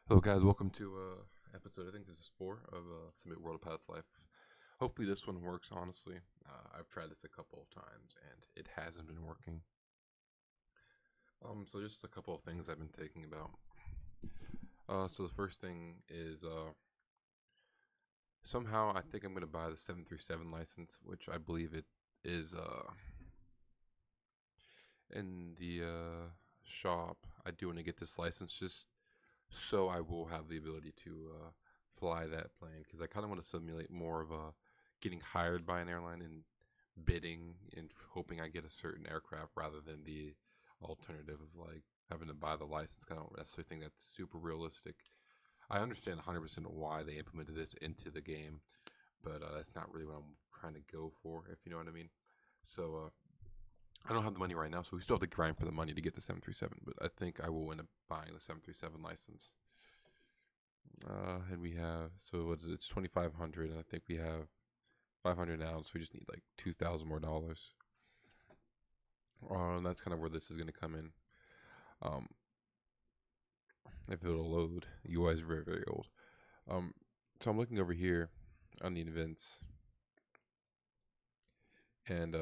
Hello, guys. Welcome to episode. I think this is 4 of SimBitWorld of Pilot's Life. Hopefully, this one works. Honestly, I've tried this a couple of times and it hasn't been working. So just a couple of things I've been thinking about. So the first thing is somehow I think I'm going to buy the 737 license, which I believe it is in the shop. I do want to get this license just so I will have the ability to fly that plane, because I kind of want to simulate more of a getting hired by an airline and bidding and hoping I get a certain aircraft rather than the alternative of like having to buy the license. I don't necessarily think that's super realistic. I understand 100% why they implemented this into the game, but that's not really what I'm trying to go for, if you know what I mean. So I don't have the money right now, so we still have to grind for the money to get the 737. But I think I will end up buying the 737 license. And we have, so it's 2,500, and I think we have 500 now, so we just need like 2,000 more dollars. And that's kind of where this is going to come in. If it'll load, UI is very, very old. So I'm looking over here on the events, and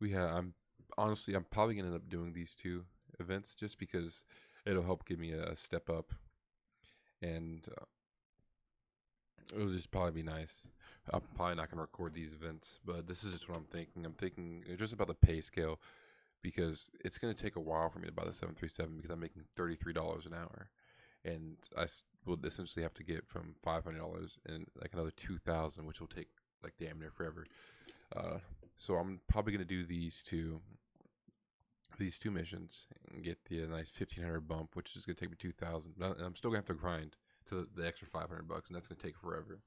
I'm probably gonna end up doing these two events just because it'll help give me a step up, and it'll just probably be nice. I'm probably not gonna record these events, but this is just what I'm thinking. I'm thinking just about the pay scale, because it's gonna take a while for me to buy the 737 because I'm making $33 an hour, and I will essentially have to get from $500 and like another 2,000, which will take like damn near forever. So I'm probably gonna do these two missions and get the nice 1,500 bump, which is gonna take me 2,000. But I'm still gonna have to grind to the extra $500, and that's gonna take forever.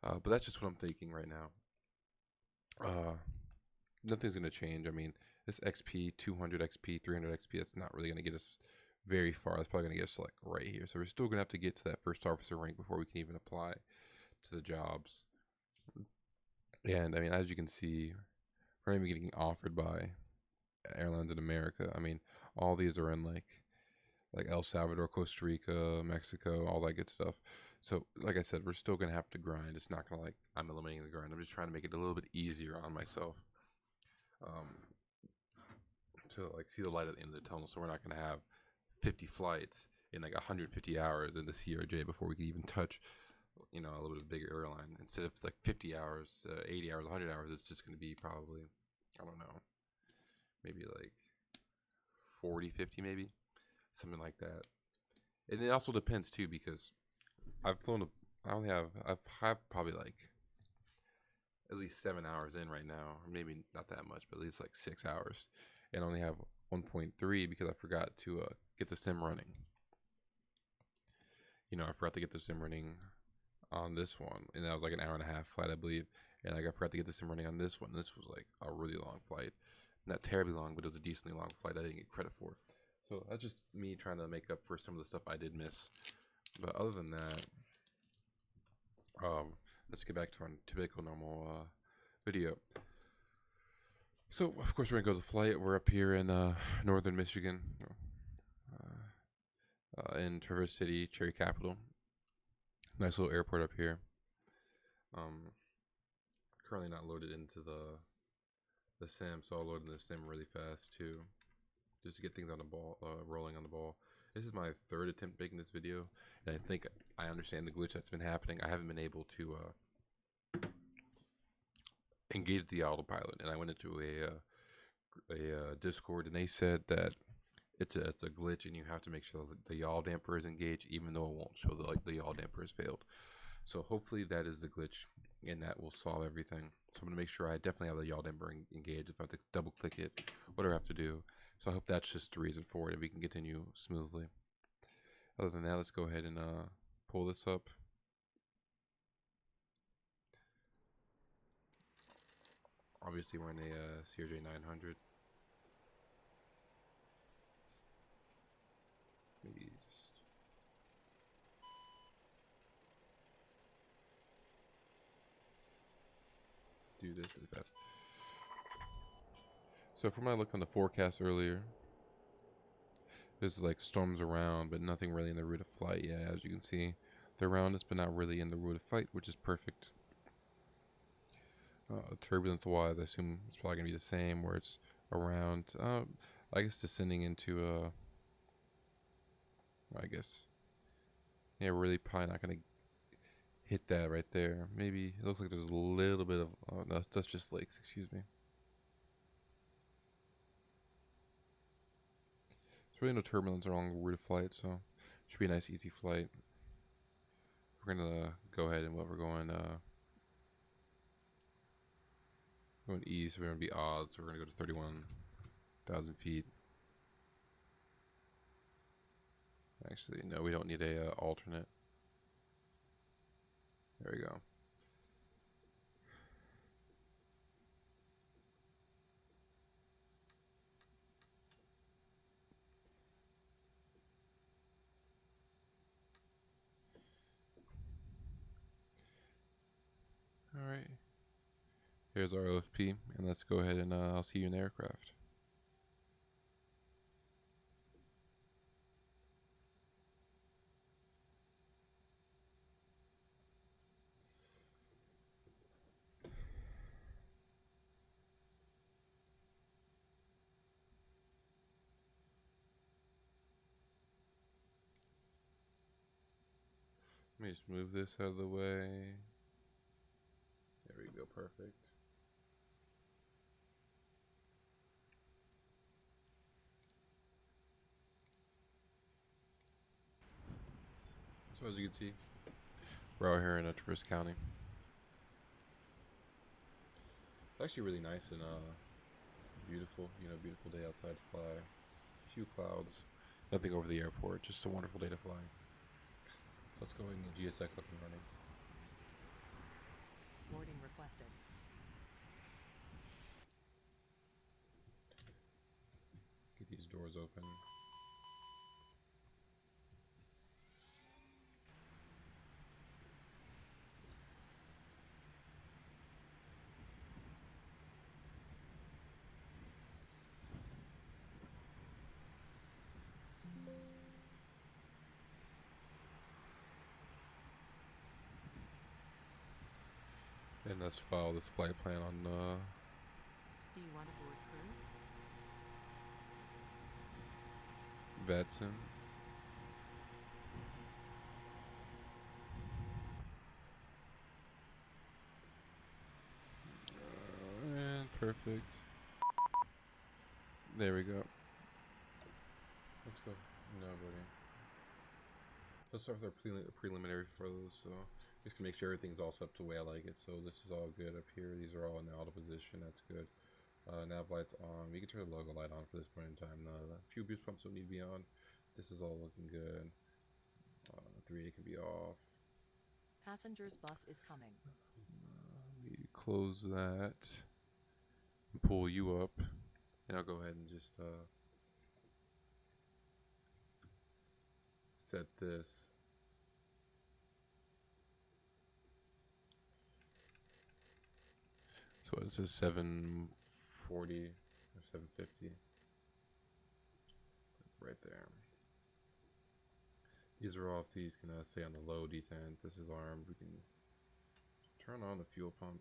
But that's just what I'm thinking right now. Nothing's gonna change. I mean, this XP, 200 XP, 300 XP, that's not really gonna get us very far. That's probably gonna get us like right here. So we're still gonna have to get to that first officer rank before we can even apply to the jobs. And I mean, as you can see, we're not even getting offered by airlines in America. I mean, all these are in like El Salvador, Costa Rica, Mexico, all that good stuff. So, like I said, we're still gonna have to grind. It's not gonna like I'm eliminating the grind. I'm just trying to make it a little bit easier on myself, um, to like see the light at the end of the tunnel. So we're not gonna have 50 flights in like 150 hours in the CRJ before we can even touch, a little bit bigger airline. Instead of like 50 hours, 80 hours, 100 hours, it's just gonna be probably, I don't know, maybe like 40, 50, maybe something like that. And it also depends too, because I've flown. I've probably like at least 7 hours in right now, or maybe not that much, but at least like 6 hours, and I only have 1.3 because I forgot to get the sim running. I forgot to get the sim running on this one, and that was like an hour and a half flight, I believe. And I forgot to get the sim running on this one. This was like a really long flight, not terribly long, but it was a decently long flight. I didn't get credit for. So that's just me trying to make up for some of the stuff I did miss. But other than that, let's get back to our typical normal video. So of course we're gonna go to the flight. We're up here in northern Michigan, in Traverse City, Cherry Capital. Nice little airport up here. Currently not loaded into the sim, so I'll load in the sim really fast too, just to get things on the ball, rolling on the ball. This is my third attempt making this video, and I think I understand the glitch that's been happening. I haven't been able to engage the autopilot, and I went into a Discord, and they said that it's a glitch, and you have to make sure that the yaw damper is engaged, even though it won't show the yaw damper has failed. So hopefully that is the glitch, and that will solve everything. So I'm gonna make sure I definitely have the yaw damper engaged. If I have to double click it, whatever I have to do. So I hope that's just the reason for it, and we can continue smoothly. Other than that, let's go ahead and pull this up. Obviously, we're in a CRJ 900. Maybe just do this really fast. So from when I looked on the forecast earlier, There's like storms around, but nothing really in the route of flight. Yeah, as you can see, they're around us, but not really in the route of flight, which is perfect. Turbulence wise, I assume it's probably gonna be the same, where it's around. I guess descending into I guess, yeah, we're really probably not gonna hit that right there. Maybe it looks like there's a little bit of. Oh, no, that's just lakes. Excuse me. There's really no turbulence along the route of flight, so should be a nice, easy flight. We're gonna go ahead and we're going east. We're gonna be Oz. So we're gonna go to 31,000 feet. Actually, no, we don't need a alternate. There we go. All right. Here's our OFP, and let's go ahead and I'll see you in the aircraft. Let me just move this out of the way. There we go, perfect. So as you can see, we're out here in Traverse County. It's actually really nice and beautiful. You know, beautiful day outside to fly. Few clouds, nothing over the airport. Just a wonderful day to fly. Let's go ahead and get GSX up and running. Boarding requested. Get these doors open. And let's file this flight plan on Do you want a board crew? VATSIM. And perfect. There we go. Let's go. No, buddy. Let's start with our preliminary photos. So just to make sure everything's all set up to the way I like it. So this is all good up here. These are all in the auto position. That's good. Nav lights on. We can turn the logo light on for this point in time. A few boost pumps don't need to be on. This is all looking good. 3A can be off. Passenger's bus is coming. We close that. Pull you up. And I'll go ahead and just set this. So it says 740 or 750. Right there. These are off. These can stay on the low detent. This is armed. We can turn on the fuel pump.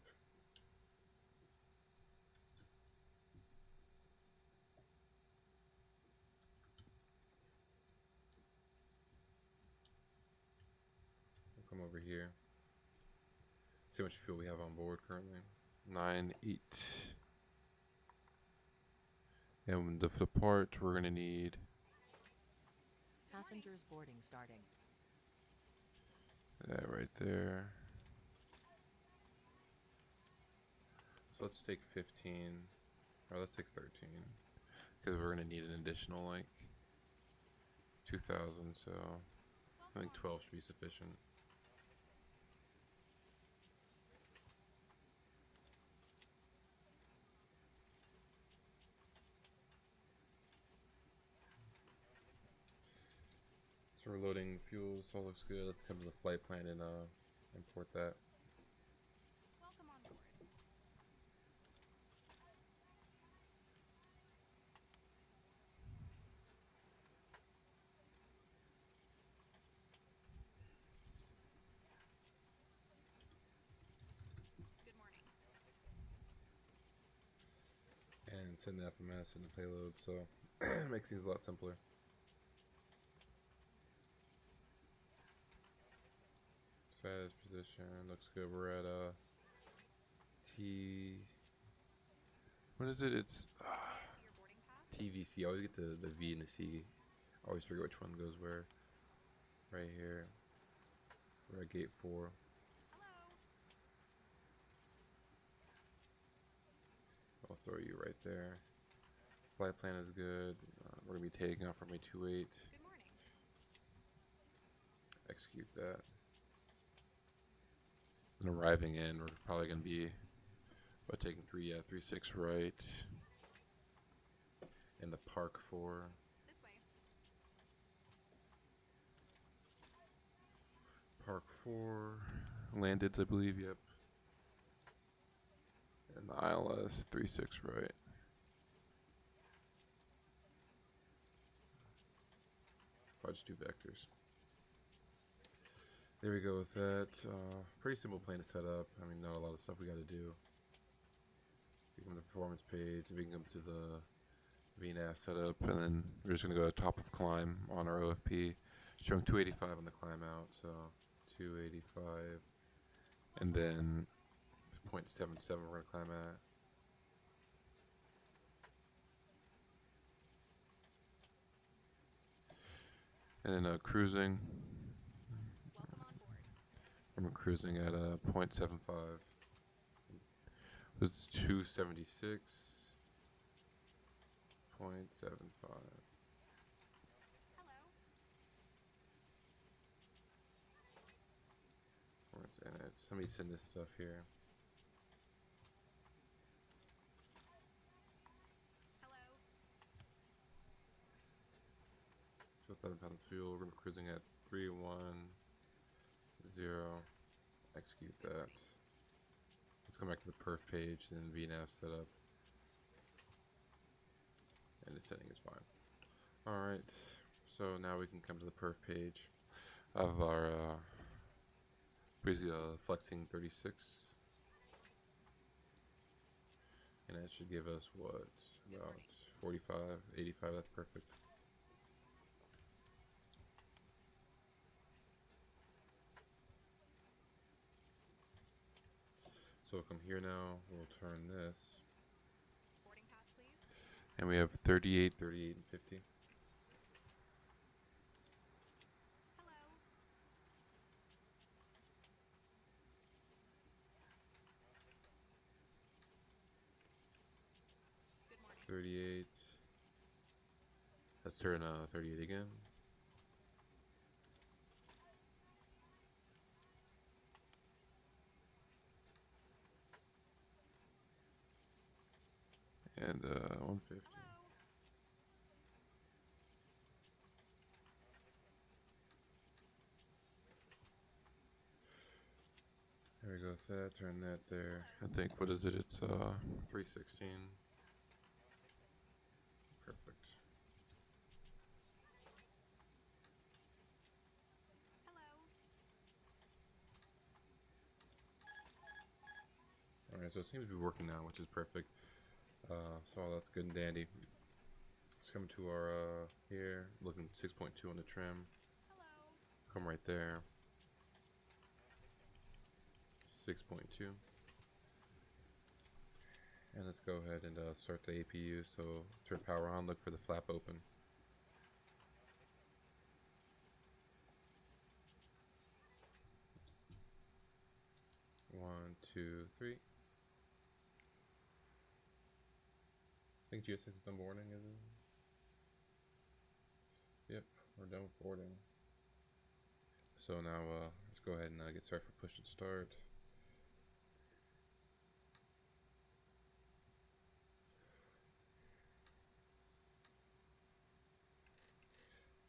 We'll come over here. See how much fuel we have on board currently. 98. And for the part, we're going to need... Passengers boarding starting. That right there. So let's take 15. Or let's take 13. Because we're going to need an additional, like, 2,000. So I think 12 should be sufficient. So we're loading fuel, so all looks good. Let's come to the flight plan and import that. Welcome on board. send FMS and the payload, so it makes things a lot simpler. Status position looks good. We're at T. What is it? It's TVC. I always get the V and the C. I always forget which one goes where. Right here. We're at gate 4. I'll throw you right there. Flight plan is good. We're gonna be taking off from a 28. Good morning. Execute that. And arriving in, we're probably gonna be taking 36 right. And the park 4. This way. Park 4. Landed, I believe, yep. And the ILS 36 right. I'll just do vectors. There we go with that. Pretty simple plane to set up. I mean, not a lot of stuff we got to do. We come to the performance page. We can come to the VNAV setup, and then we're just going to go to top of climb on our OFP, showing 285 on the climb out. So 285, and then 0.77 we're going to climb at. And then cruising. Welcome on board. I'm cruising at 0.75. This is 276. 0.75. Hello. Where's it? Somebody send this stuff here. Hello. 12,000 pounds of fuel. We're going to be cruising at 310. Execute that. Let's come back to the perf page and VNAV setup. And the setting is fine. Alright, so now we can come to the perf page of our basically flexing 36. And that should give us what? About 45, 85, that's perfect. So we'll come here now, we'll turn this. Boarding pass, please. And we have 38, 38, and 50. Hello. Good morning. 38. Let's turn 38 again. And 150. Hello. There we go with that, turn that there. I think, what is it? It's 316. Perfect. Hello. Alright, so it seems to be working now, which is perfect. So all that's good and dandy. Let's come to our here, looking 6.2 on the trim. Hello. Come right there. 6.2. And let's go ahead and start the APU. So turn power on, look for the flap open. One, two, three. I think GS6 is done boarding, is it? Yep, we're done with boarding. So now let's go ahead and get started for push and start.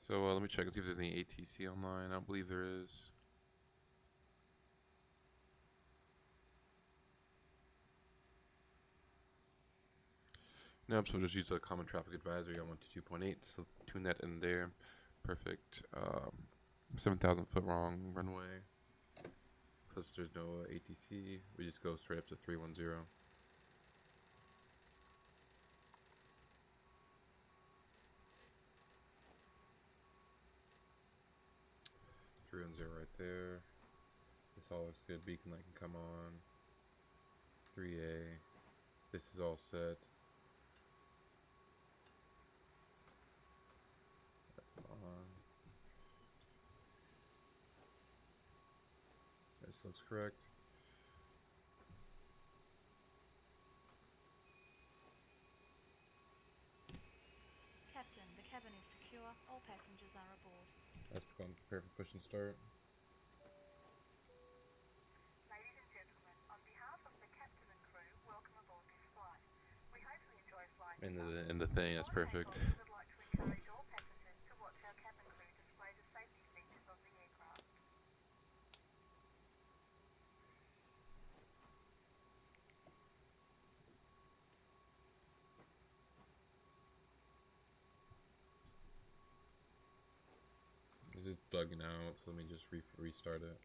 So let me check and see if there's any ATC online. I don't believe there is. Nope, so we'll just use a common traffic advisory on 122.8. So tune that in there. Perfect. 7,000 foot wrong runway. Plus there's no ATC. We just go straight up to 310. turn 0 right there. This all looks good. Beacon light can come on. 3A. This is all set. That's on. This looks correct. Captain, the cabin is secure. All passengers are aboard. That's become prepared for push and start. Ladies and gentlemen, on behalf of the captain and crew, welcome aboard this flight. We hope you enjoy flying. In the thing, that's perfect. We would like to encourage all passengers to watch our cabin crew display the safety features of the aircraft. It's just bugging out, so let me just restart it.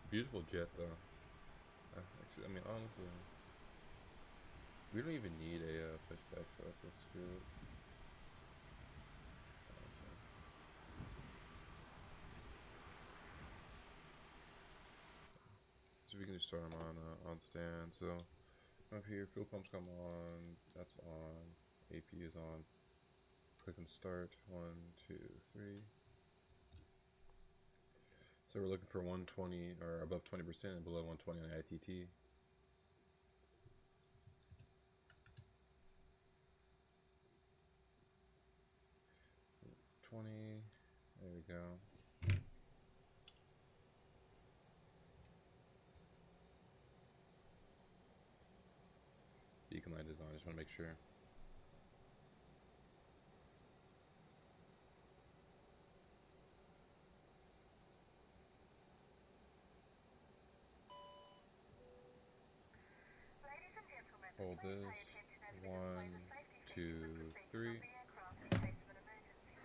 Beautiful jet though. Actually, I mean, honestly, we don't even need a pushback, so let's do it. So we can just start them on stand. So up here, fuel pumps come on. That's on. AP is on. Click and start. 1, 2, 3. So we're looking for 120 or above 20% and below 120 on the ITT. 20. There we go. Beacon light is on. I just want to make sure. Ladies and gentlemen, Hold please this. pay attention as we display 1, the safety 2, features and procedures 3. of the aircraft in case of an emergency.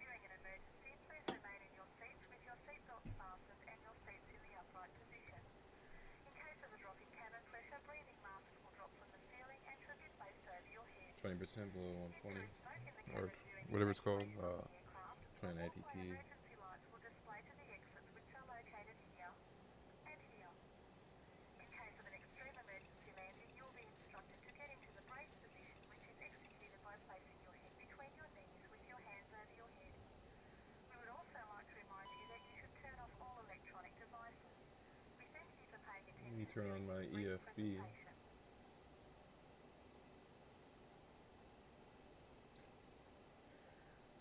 During an emergency, please remain in your seats with your seatbelts fastened and your seats in the upright position. In case of a drop in cabin pressure, breathing masks will drop from the ceiling and should be placed over your head. 20% below 120. Smoke in the Or cabin during whatever it's called. evacuation of the aircraft. 20 Walkway ITT. emergency lights will display to the exits, which are located here and here. In case of an extreme emergency landing, you will be instructed to get into the brace position, which is executed by placing your head between your knees with your hands over your head. We would also like to remind you that you should turn off all electronic devices. We thank you for paying attention. Let me turn on my EFB.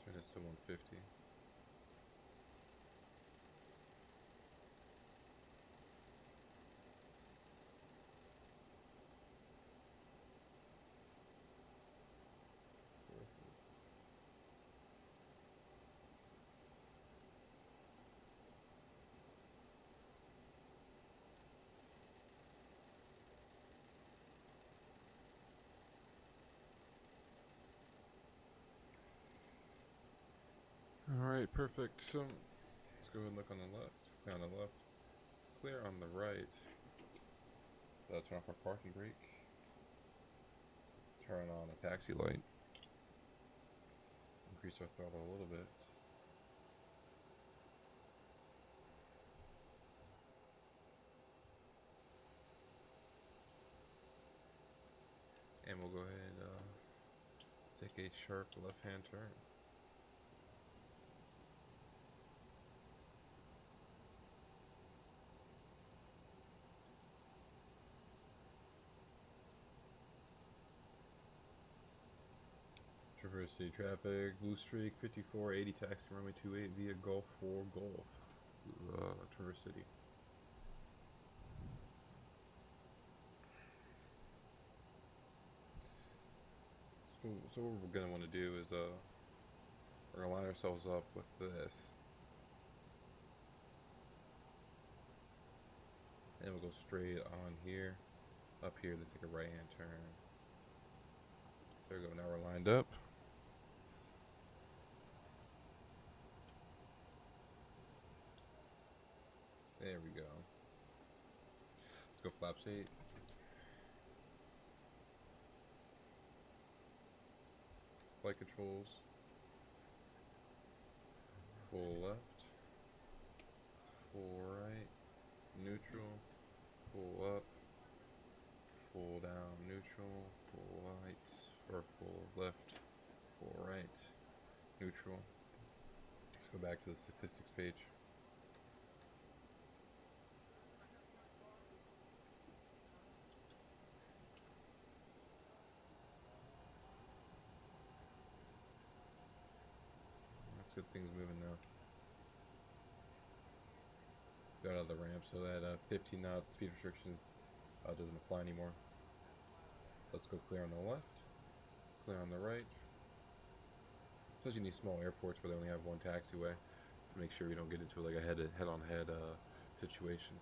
Turn this to 150. Alright, perfect. So let's go ahead and look on the left. Clear on the left. Clear on the right. So turn off our parking brake. Turn on a taxi light. Increase our throttle a little bit. And we'll go ahead and take a sharp left-hand turn. Traverse City traffic, blue streak, 5480 taxi runway 28 via Gulf 4 Golf, Traverse City. So what we're gonna want to do is we're gonna line ourselves up with this, and we'll go straight on here, up here to take a right-hand turn. There we go. Now we're lined up. flaps 8. Flight controls. Full left. Full right. Neutral. Full up. Full down. Neutral. Full right. Or full left. Full right. Neutral. Let's go back to the statistics page. Let's get things moving now. Got out of the ramp, so that 15 knot speed restriction doesn't apply anymore. Let's go clear on the left, clear on the right. Especially in these small airports where they only have one taxiway, to make sure we don't get into like a head-on-head situation.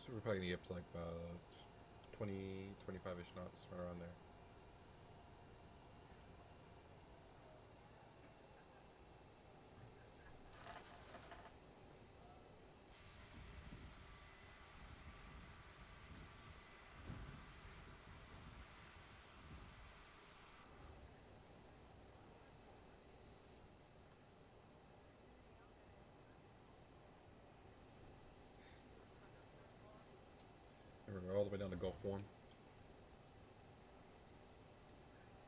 So we're probably gonna get up to like 20, 25-ish knots, right around there. And we're gonna go all the way down to Gulf 1.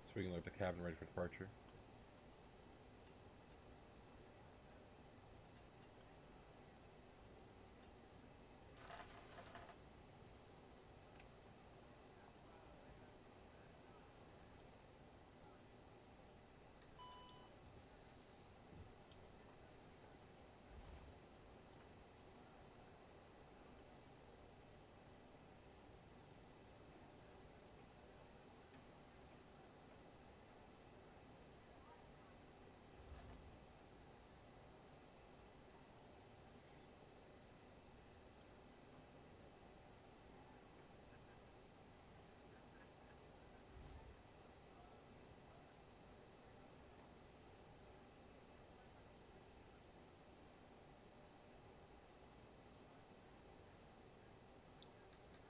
So we can look at the cabin ready for departure.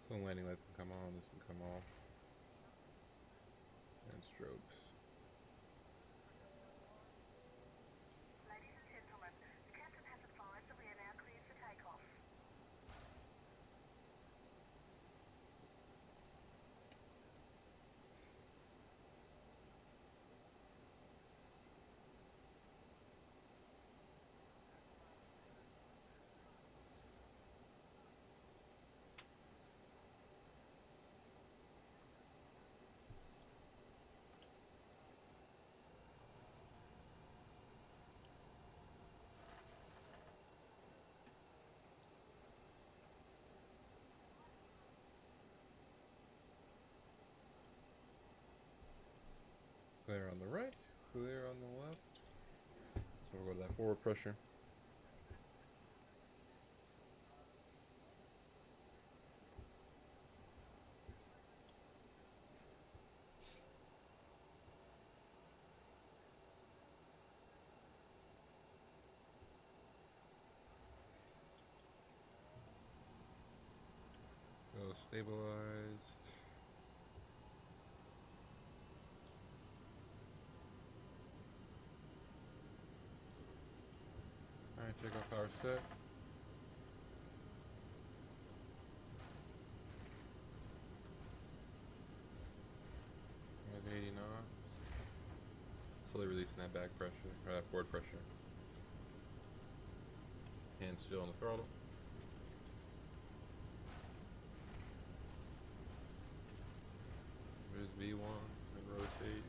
So landing lights can come on, this can come off. And strobes. Ladies and gentlemen, the captain has advised that we are now cleared for takeoff. Clear on the right, clear on the left. So we'll go to that forward pressure. Go stabilized. Alright, check out power set. We have 80 knots. Slowly releasing that back pressure, or that forward pressure. Hands still on the throttle. There's V1 and rotate.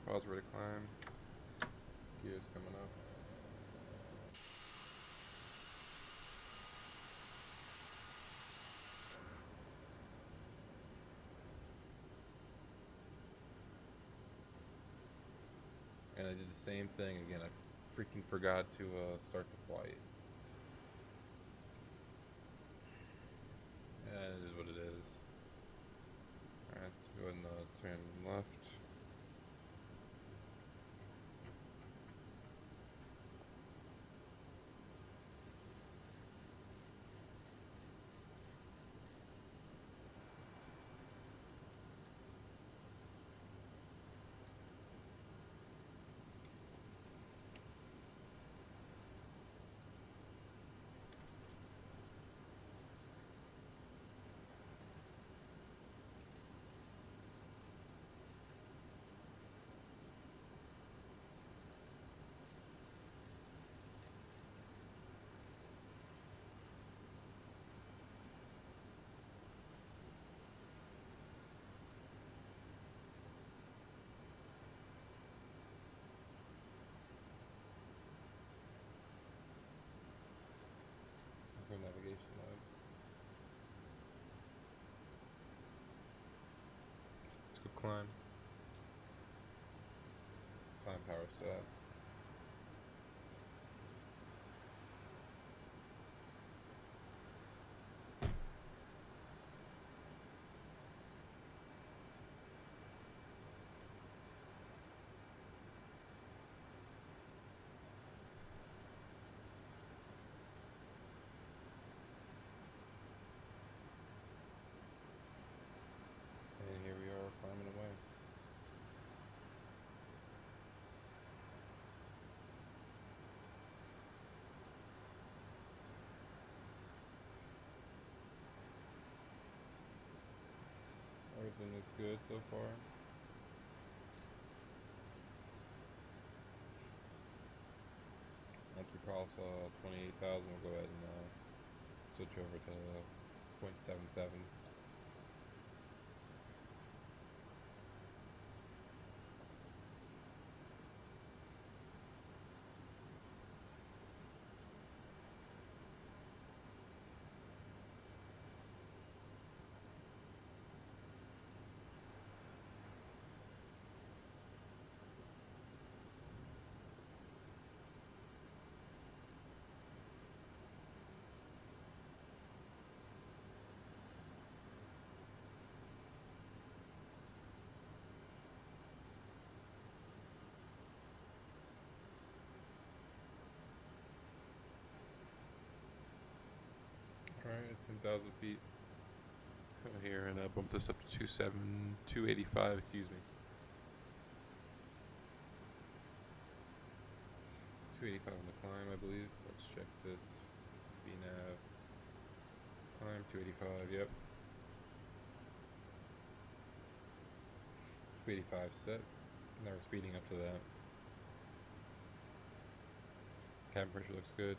Piles ready to climb. Gears coming up. same thing again. I freaking forgot to start the flight. Yeah, it is what it is. Alright, let's go ahead and turn left. Go navigation mode. Let's go climb. Climb power set. And here we are climbing away. Everything looks good so far. Once we cross 28,000, we'll go ahead and switch over to 0.77. Alright, it's 10,000 feet. Come here and bump this up to 285, excuse me. 285 on the climb, I believe. Let's check this. VNav. Climb 285, yep. 285 set. Now we're speeding up to that. Cabin pressure looks good.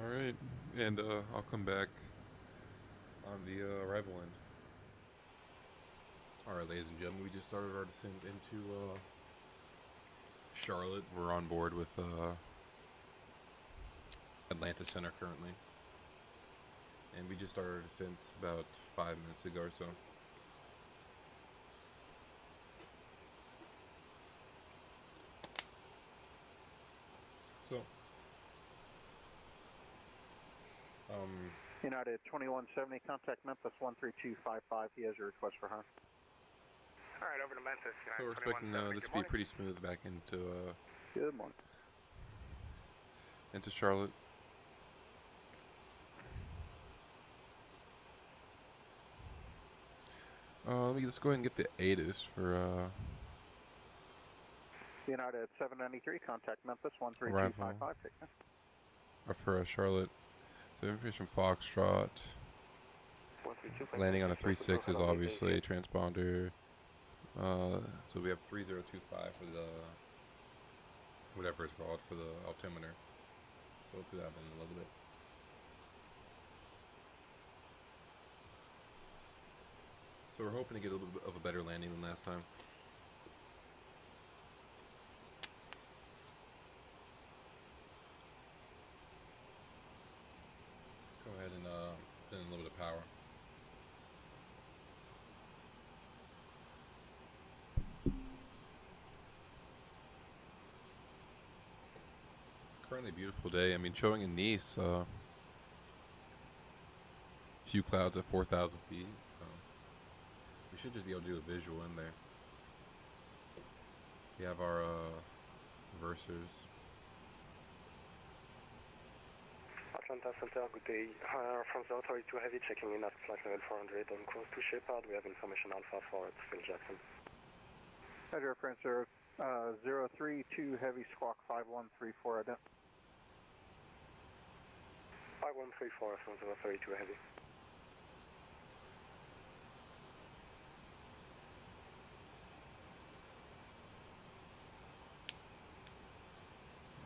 Alright, and I'll come back on the arrival end. Alright, ladies and gentlemen, we just started our descent into Charlotte. We're on board with Atlanta Center currently. And we just started our descent about 5 minutes ago or so. United 2170, contact Memphis 13255. He has a request for her. All right, over to Memphis. So we're expecting this to be pretty smooth back into Good morning. into Charlotte. Let's go ahead and get the ATIS for United 793, contact Memphis 13255. Take care. for Charlotte. So information from Foxtrot. Landing on a 3.6 is obviously a transponder. So we have 3025 for the whatever it's called for the altimeter. So we'll do that in a little bit. So we're hoping to get a little bit of a better landing than last time. Let's go ahead and put in a little bit of power. Currently beautiful day. I mean, showing in Nice, few clouds at 4,000 feet. So we should just be able to do a visual in there. We have our versers. Atlanta Center, good day. From the authority to heavy checking in at flight level 400 on course to Shepard. We have information Alpha forward to Phil Jackson. Roger, France 032 heavy squawk 5134 ident. 5134 from 032 heavy.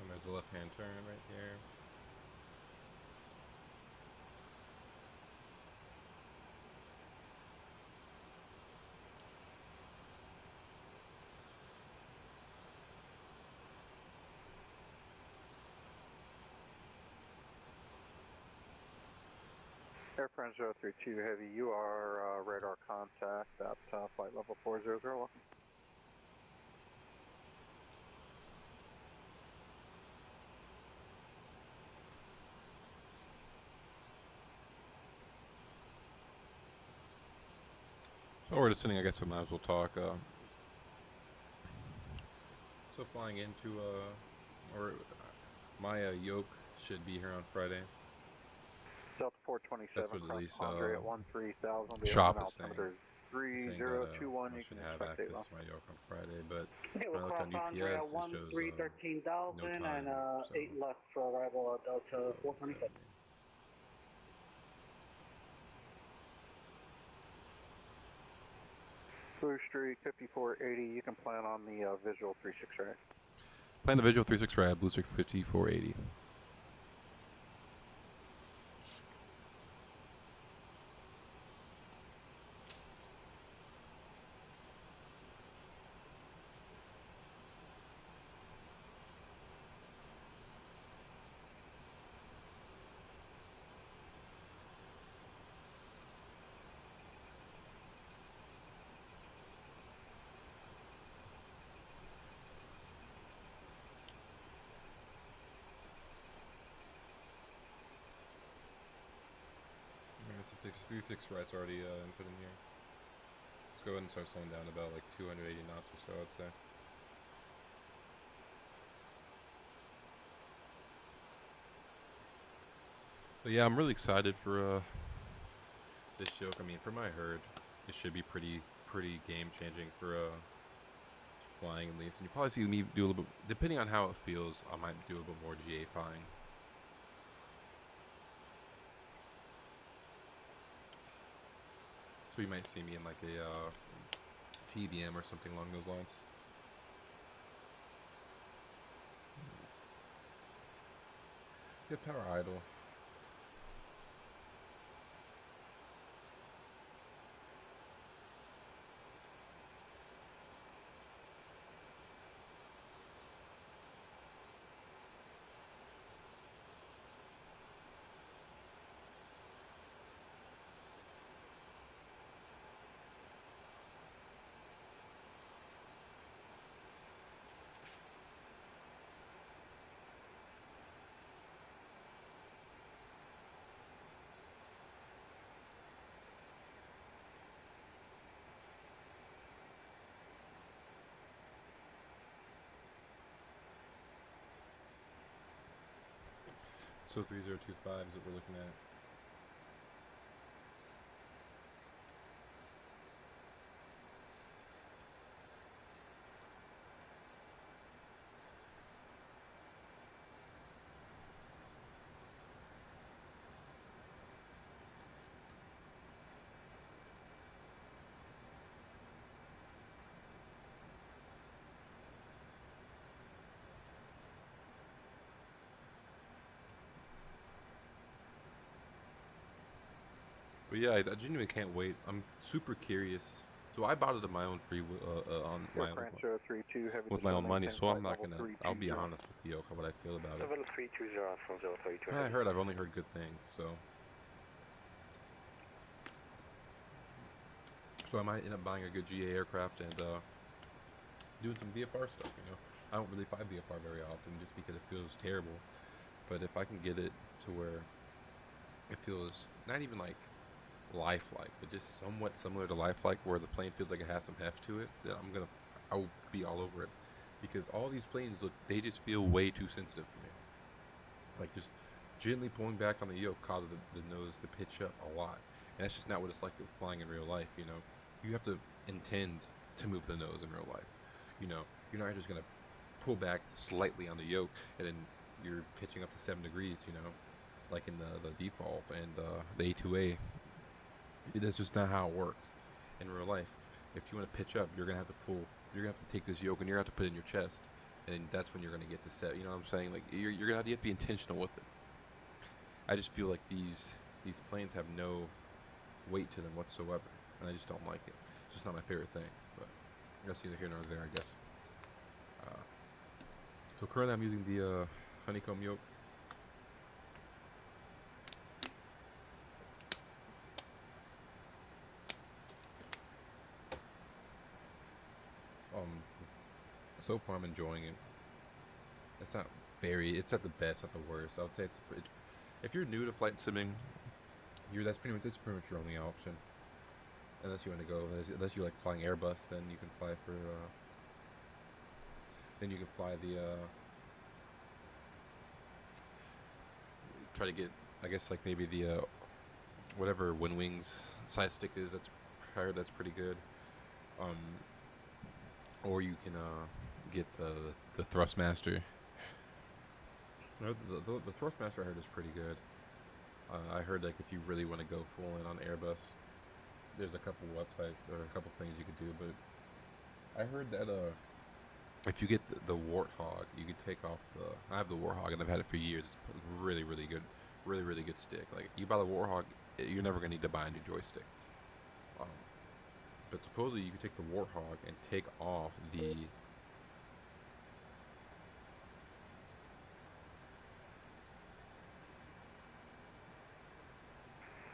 And there's a left-hand turn right here. Air France 032 heavy, you are radar contact at flight level 400. Welcome. So we're descending, I guess we might as well talk. So flying into, my yoke should be here on Friday. Delta 427, That's what at cross least Andre at 13,000. shop is saying. Altimeter Saying that 3021. I You should can have expect access to my yoke on Friday, but Okay, when I we'll look cross on Andre UPS, at it shows 13,000 no time. and So 8 left for arrival at Delta 427. Blue Street 5480, you can plan on the visual 36 right. Plan the visual 36 rad, Blue Streak 5480. Three fixed rights already input in here. Let's go ahead and start slowing down about like 280 knots or so, I'd say. But yeah, I'm really excited for this yoke. I mean, for my herd, it should be pretty game changing for flying at least. And you probably see me do a little bit, depending on how it feels, I might do a bit more GA flying. So you might see me in like a TBM or something along those lines. Get power idle. So 3025 is what we're looking at. But yeah, I genuinely can't wait. I'm super curious. So I bought it on my own on my own, Aircraft 032 heavy with to my own money. maintain So I'm flight not level gonna. I'll be 320. honest with you, what I feel about it. 7320 from 032 And I heavy. heard. I've only heard good things. So I might end up buying a good GA aircraft and doing some VFR stuff. I don't really fly VFR very often just because it feels terrible. But if I can get it to where it feels not even like lifelike, but just somewhat similar to lifelike, where the plane feels like it has some heft to it, then I will be all over it. Because all these planes they just feel way too sensitive for me. Like just gently pulling back on the yoke causes the nose to pitch up a lot, and that's just not what it's like flying in real life. You have to intend to move the nose in real life. You're not just gonna pull back slightly on the yoke and then you're pitching up to 7 degrees. Like in the default and the A2A. That's just not how it works in real life. If you want to pitch up, you're gonna have to pull. You're gonna have to take this yoke and you're gonna have to put it in your chest, and that's when you're gonna get to set. You know what I'm saying? Like you're gonna have to be intentional with it. I just feel like these planes have no weight to them whatsoever, and I just don't like it. It's just not my favorite thing. But that's neither here nor there, I guess. So currently, I'm using the honeycomb yoke. So far I'm enjoying it. It's not the best, not the worst. I would say if you're new to flight simming, that's pretty much your only option. Unless you want to go, unless you like flying Airbus, then you can fly the try to get, I guess, like maybe the whatever Wind Wings side stick is. I heard that's pretty good. Or you can get the Thrustmaster. The Thrustmaster I heard is pretty good. I heard like if you really want to go full in on Airbus, there's a couple websites or a couple things you could do. But I heard that if you get the Warthog, you can take off I have the Warthog and I've had it for years. It's really, really good, really, really good stick. Like you buy the Warthog, you're never gonna need to buy a new joystick. But supposedly you can take the Warthog and take off the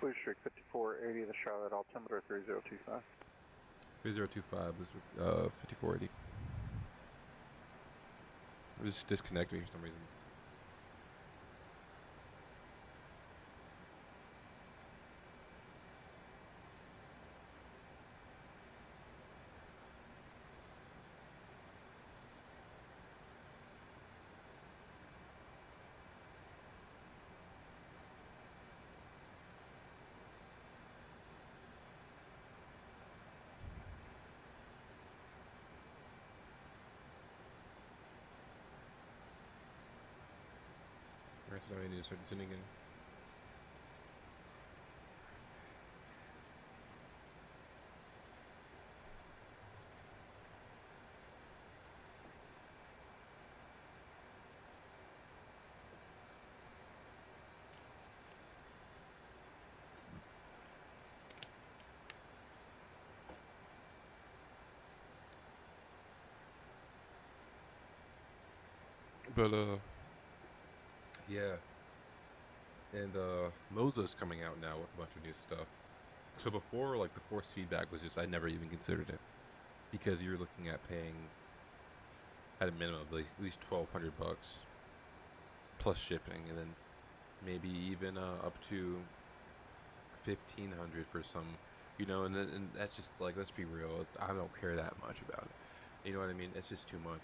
Blue Streak 5480, the Charlotte altimeter 3025. 3025 is 5480. It just disconnected me for some reason. Alright, so now I need to start tuning in. But yeah. And Moza's coming out now with a bunch of new stuff. So before, like the force feedback was just, I never even considered it, because you're looking at paying at a minimum of at least $1,200 plus shipping, and then maybe even up to $1,500 for some, and that's just like, let's be real, I don't care that much about it. You know what I mean? It's just too much.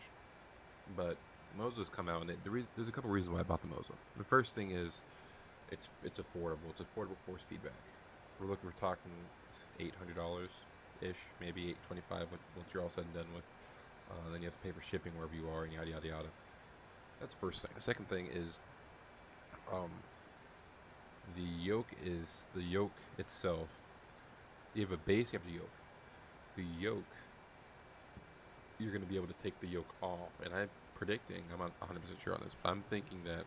But Moza's come out, and there's a couple reasons why I bought the Moza. The first thing is it's affordable. It's affordable force feedback. We're talking $800 ish, maybe $825 once you're all said and done with. Then you have to pay for shipping wherever you are, and yada yada yada. That's the first thing. The second thing is, the yoke itself. You have a base, you have the yoke. The yoke, you're going to be able to take the yoke off, and I'm predicting, I'm not 100% sure on this, but I'm thinking that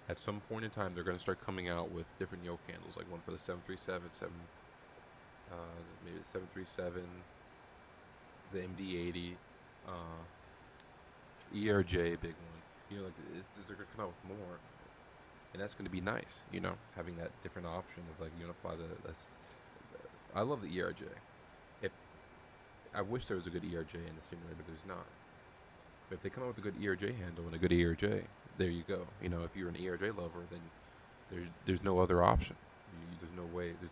at some point in time they're going to start coming out with different yoke handles, like one for the 737, maybe the 737, the MD-80, ERJ, big one. You know, like they're gonna come out with more, and that's gonna be nice. You know, having that different option of like you can apply I love the ERJ. If I wish there was a good ERJ in the simulator, but there's not. But if they come out with a good ERJ handle and a good ERJ, there you go. You know, if you're an ERJ lover, then there's no other option. There's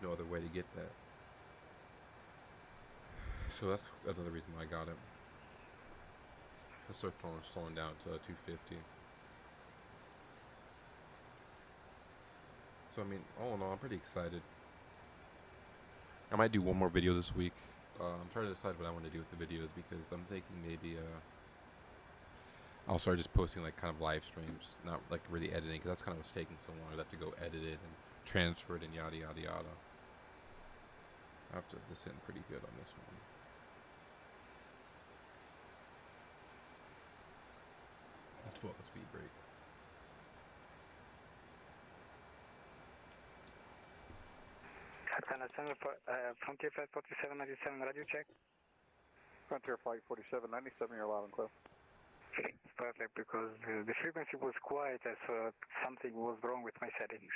no other way to get that. So that's another reason why I got it. Let's start slowing down to 250. So I mean, all in all, I'm pretty excited. I might do one more video this week. I'm trying to decide what I want to do with the videos because I'm thinking maybe I'll start just posting like kind of live streams, not like really editing, because that's kind of what's taking so long. I'd have to go edit it and transfer it and yada yada yada. I have to descend pretty good on this one. Let's pull up the speed brake. Frontier Flight 4797, radio check. Frontier Flight 4797, you're loud and clear. Perfect, because the frequency was quiet. I thought something was wrong with my settings.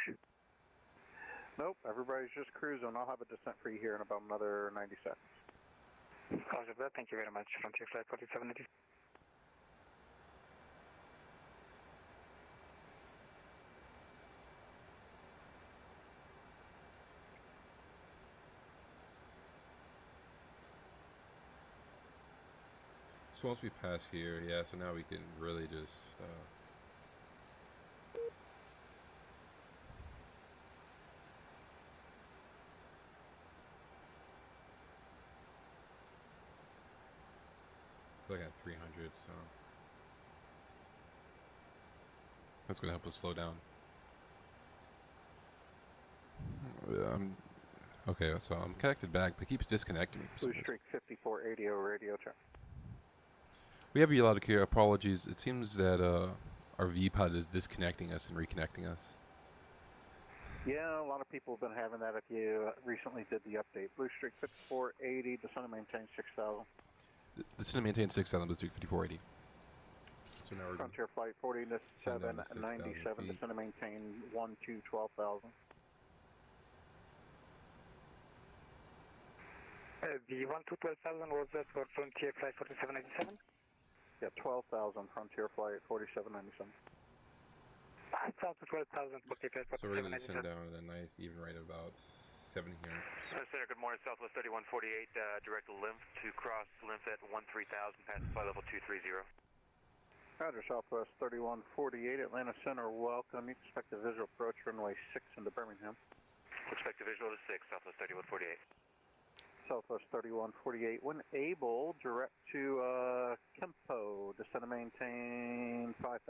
Nope, everybody's just cruising. I'll have a descent for you here in about another 90 seconds. Roger that, thank you very much. Frontier Flight 4797. So once we pass here, yeah, so now we can really just I got 300, so that's gonna help us slow down. Okay, so I'm connected back, but it keeps disconnecting me for some Blue reason. Streak 5480 radio check. We have a lot of apologies. It seems that our VPod is disconnecting us and reconnecting us. Yeah, a lot of people have been having that if you recently did the update. Blue Streak 5480, descend and maintain 6000. Descend and maintain 6,000, Blue Streak 5480. So now we're going Frontier Flight 4797, feet. descend and maintain 12,000. The 1 to 12,000 was that for Frontier Flight 4797? Yeah, 12,000, Frontier Flight 4797. 12,000 Frontier Flight So we're going to 4797. descend down at a nice even rate of about 7 here. Center, good morning, Southwest 3148, direct lymph to cross lymph at 13,000, past flight level 230. Roger, Southwest 3148, Atlanta Center, welcome. You expect a visual approach runway 6 into Birmingham. Expect a visual to 6, Southwest 3148. Southwest 3148, when able, direct to Kempo, descend and maintain 5,000.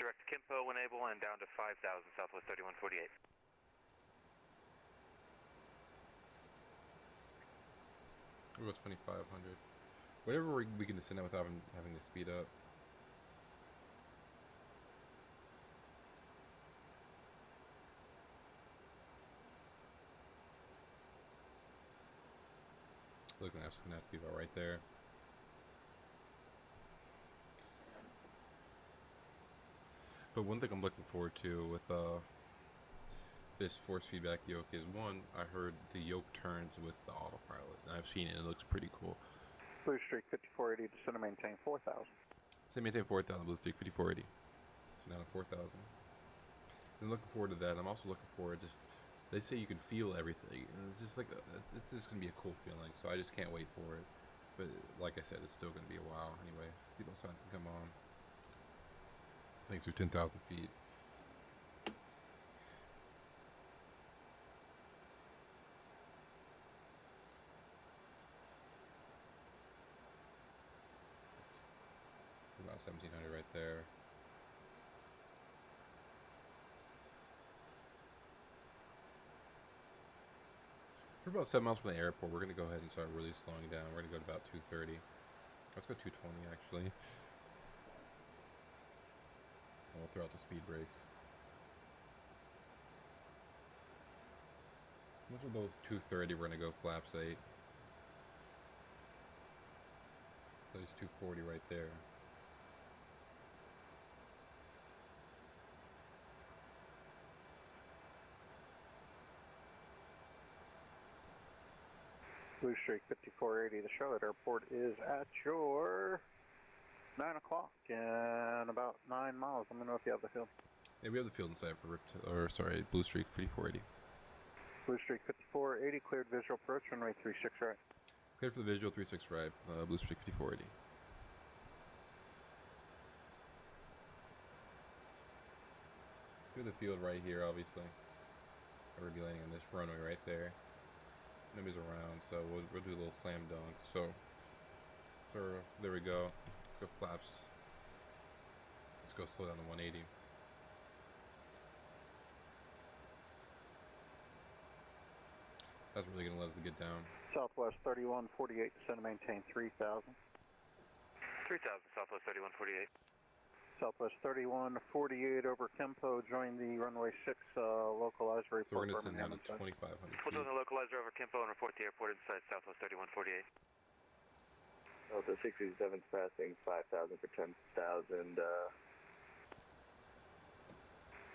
Direct to Kimpo when able and down to 5,000, Southwest 3148. What about 2,500? Whatever we can descend at without having to speed up. Looking at that to be about right there. But one thing I'm looking forward to with this force feedback yoke is, one, I heard the yoke turns with the autopilot, and I've seen it, and it looks pretty cool. Blue Streak 5480, descend and maintain 4,000. So maintain 4,000, Blue Streak 5480. So now to 4,000. I'm looking forward to that. I'm also looking forward to, they say you can feel everything, and it's just like, it's just going to be a cool feeling, so I just can't wait for it. But like I said, it's still going to be a while anyway. See those signs can come on. Thanks for 10,000 feet. About 1,700 right there. We're about 7 miles from the airport. We're going to go ahead and start really slowing down. We're going to go to about 230. Let's go 220 actually. And we'll throw out the speed brakes. Which of those 230 we're gonna go flaps 8. So there's 240 right there. Blue Streak 5480, the Charlotte Airport is at your 9 o'clock and about 9 miles. Let me know if you have the field. Yeah, we have the field inside for Blue Streak 5480. Blue Streak 5480, cleared visual approach, runway 36 right. Cleared for the visual 36 right, Blue Streak 5480. Through the field right here, obviously. We're gonna be landing on this runway right there. Nobody's around, so we'll do a little slam dunk. So there we go. Let's go flaps. Let's go slow down to 180. That's really gonna let us get down. Southwest 3148, descend to maintain 3000. 3000, Southwest 3148. Southwest 3148 over Kempo, join the runway 6 localizer report. So we're going to send down to 2500 We'll do the localizer over Kempo and report the airport inside Southwest 3148. Delta 67's passing 5000 for 10,000.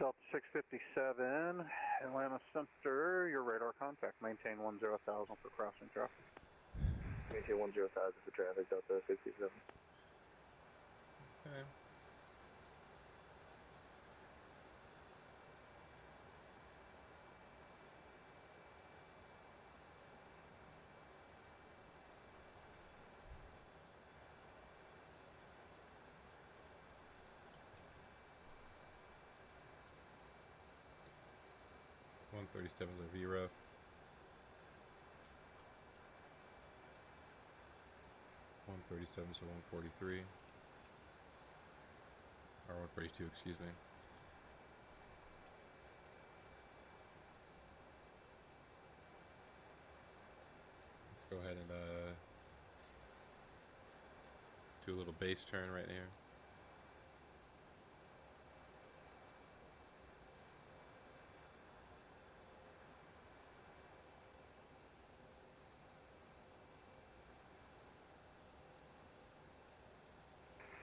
Delta 657, Atlanta Center, your radar contact, maintain 10,000 for crossing traffic. Maintain 10,000 for traffic, Delta 67. Okay. .137 is a VREF. .137 is a 143. Or 142, excuse me. Let's go ahead and do a little base turn right here.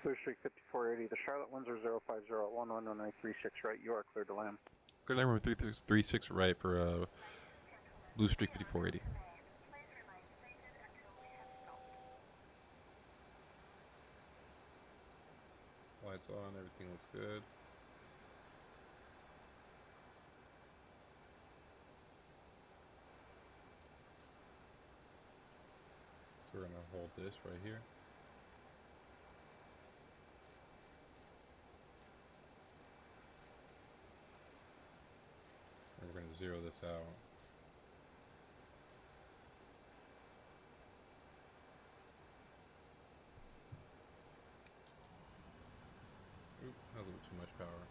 Blue Streak 5480, the Charlotte Windsor 050 at 11936 right, you are cleared to land. Clear to land 336 right for Blue Streak 5480. Lights on, everything looks good. So we're gonna hold this right here. And we're gonna zero this out. Oop, that was a little too much power.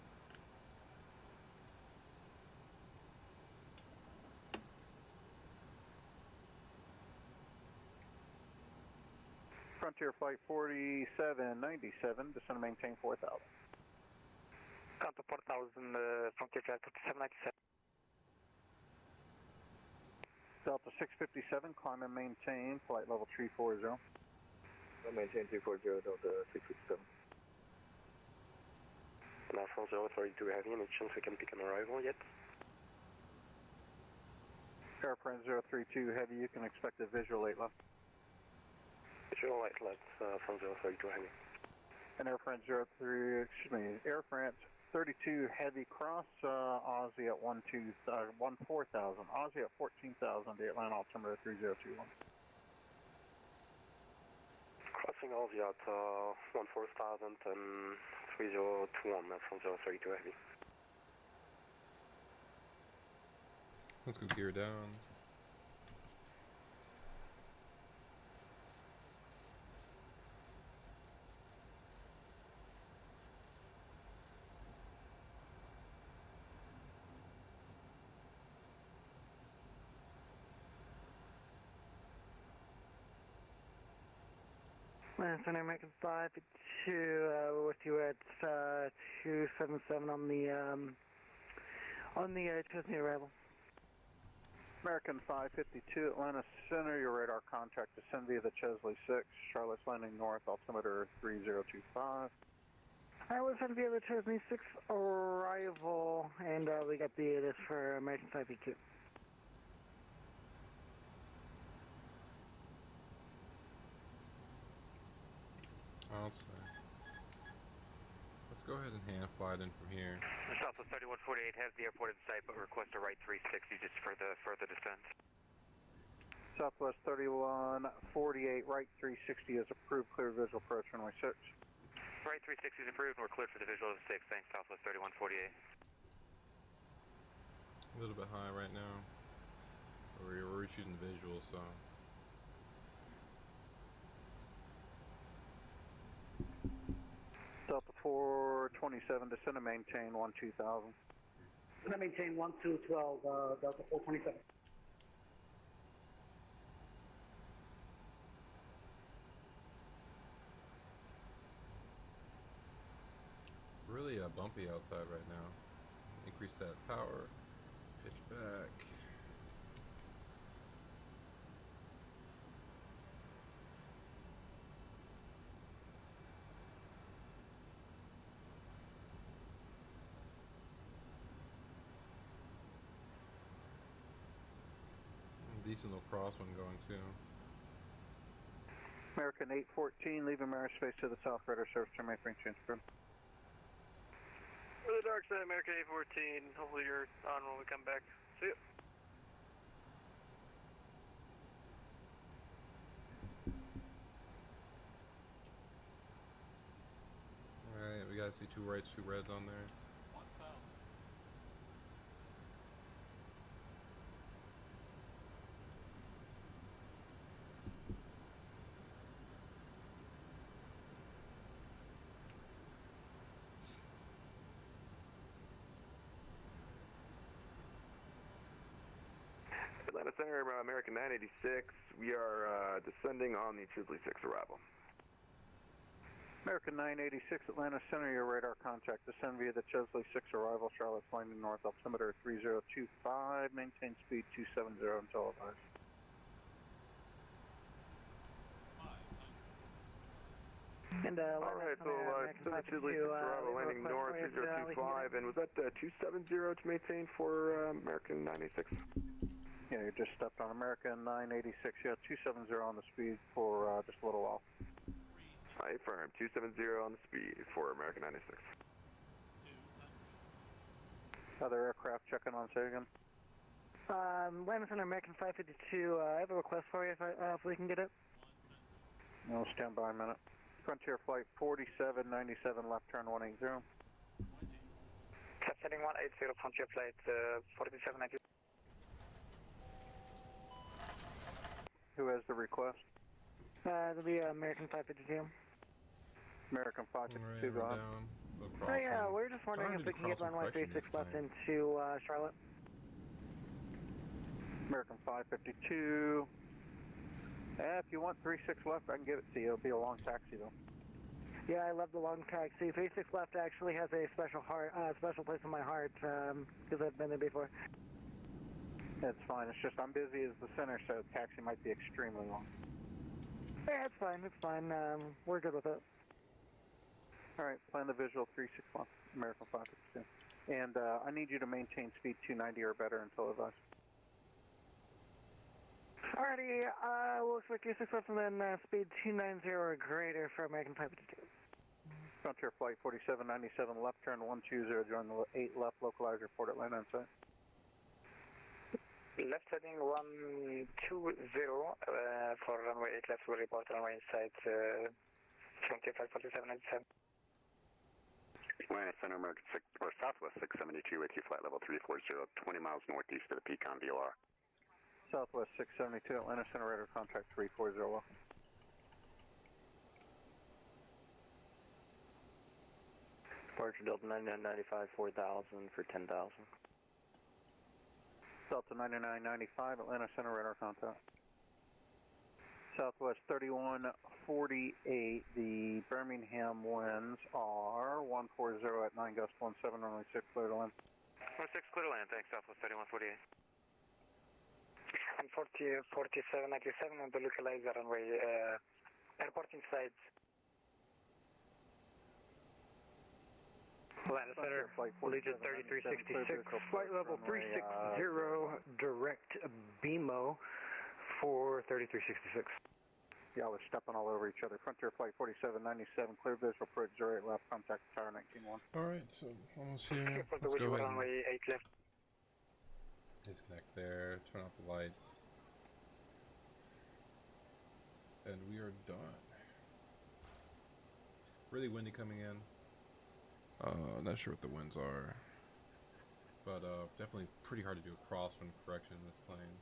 Frontier Flight 4797, descend to maintain 4000. Counter 4000, Frontier Flight 4797. Delta 657, climb and maintain, flight level 340. I'll maintain 340, Delta 657. Now from 032 heavy, any chance we can pick an arrival yet? Airplane 032 heavy, you can expect a visual 8 left. Visual 8 left from 032 heavy. And Air France 03, excuse me, Air France 32 heavy cross, Aussie at 14,000, Aussie at 14,000, the Atlanta altimeter 3021. Crossing Aussie at 14,000 and 3021 from 032 heavy. Let's go gear down. Lance and American 5-2, with you at 277 on the Chesney arrival. American 552, Atlanta Center, your radar contact descend via the Chesley 6, Charlotte's Landing North, altimeter 3025. I was on via the Chesley 6 arrival, and we got the this for American 552. Also, let's go ahead and hand fly it in from here. Southwest 3148 has the airport in sight, but request a right 360 just for the further descent. Southwest 3148, right 360 is approved, clear visual approach runway 6. Right 360 is approved, and we're cleared for the visual of 6. Thanks, Southwest 3148. A little bit high right now. We're shooting the visual, so. Delta 427, descend and maintain 12,000. Descend and maintain 1212, Delta 427. Really bumpy outside right now. Increase that power. Pitch back. Decent little crosswind going too. American 814, leaving airspace to the south, radar service terminate range change. For the dark side, American 814. Hopefully you're on when we come back. See ya. Alright, we gotta see 2 rights, 2 reds on there. Atlanta Center, American 986. We are descending on the Chesley 6 arrival. American 986, Atlanta Center, your radar contact descend via the Chesley 6 arrival, Charlotte's Landing North, altimeter 3025, maintain speed 270 until advised. And Alright, so Chesley 6 arrival, landing north 3025, and was that 270 to maintain for American 986? Yeah, you just stepped on American 986. Yeah, 270 on the speed for just a little while. I affirm, 270 on the speed for American 986. Other aircraft checking on, say again. Atlanta Center, American 552. I have a request for you if we can get it. I'll stand by a minute. Frontier Flight 4797, left turn 180. Setting 180, Frontier Flight 4790. Who has the request? It'll be American 552. American 552, go on. Oh yeah, we're just wondering if we can get runway 36 left into Charlotte. American 552. If you want 36 left, I can give it to you. It'll be a long taxi though. Yeah, I love the long taxi. 36 left actually has a special place in my heart because I've been there before. That's fine. It's just I'm busy as the center, so taxi might be extremely long. Yeah, it's fine. It's fine. We're good with it. All right, plan the visual 36 left, American 552. And I need you to maintain speed 290 or better until advised. Alrighty, we'll expect you 6 left and then speed 290 or greater for American 552. Frontier Flight 4797, left turn 120, join the 8 left, localizer, Port Atlanta, inside. Left heading 120 for runway 8 left, will report runway inside Frontier Flight 4797. Atlanta Center, American 6, or Southwest 672, AT flight level 340, 20 miles northeast of the Pecan VOR. Southwest 672, Atlanta Center, radar contact 340, welcome. Departure Delta 9995, 4000 for 10,000. Delta 9995, Atlanta Center, radar contact. Southwest 3148, the Birmingham winds are 140 at 9 gust 17, runway 6, clear to land. Runway 6, clear to land, thanks, Southwest 3148. and 4797 on the localizer runway, airport inside. Atlanta Center, Legion 3366, flight level 360, direct BMO for 3366. Yeah, we're stepping all over each other. Frontier Flight 4797, clear visual approach 08 left, contact tower 191. Alright, so almost here. Let's go ahead runway 8 left. Disconnect there, turn off the lights. And we are done. Really windy coming in. Not sure what the winds are. But definitely pretty hard to do a crosswind correction in this plane.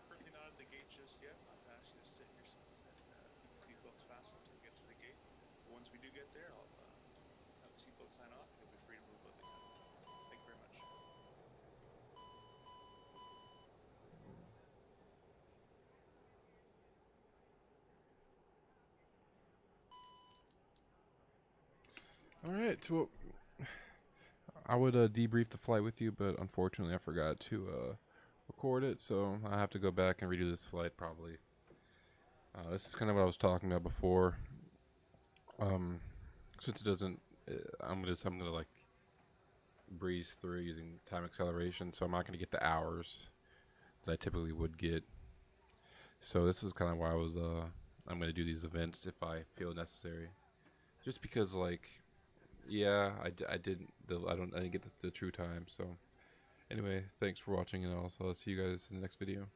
Currently not at the gate just yet. Not to actually just sit in your seats and keep the seatbelts fastened until we get to the gate. But once we do get there, I'll have the seatbelt sign off and you'll be free to move about the cabin. Thank you very much. Alright, well, I would debrief the flight with you, but unfortunately I forgot to record it, so I have to go back and redo this flight probably. This is kind of what I was talking about before. Since it doesn't, I'm gonna like breeze through using time acceleration, so I'm not gonna get the hours that I typically would get. So this is kind of why I was I'm gonna do these events if I feel necessary, just because like, yeah, I didn't get the true time. So anyway, thanks for watching, and I'll see you guys in the next video.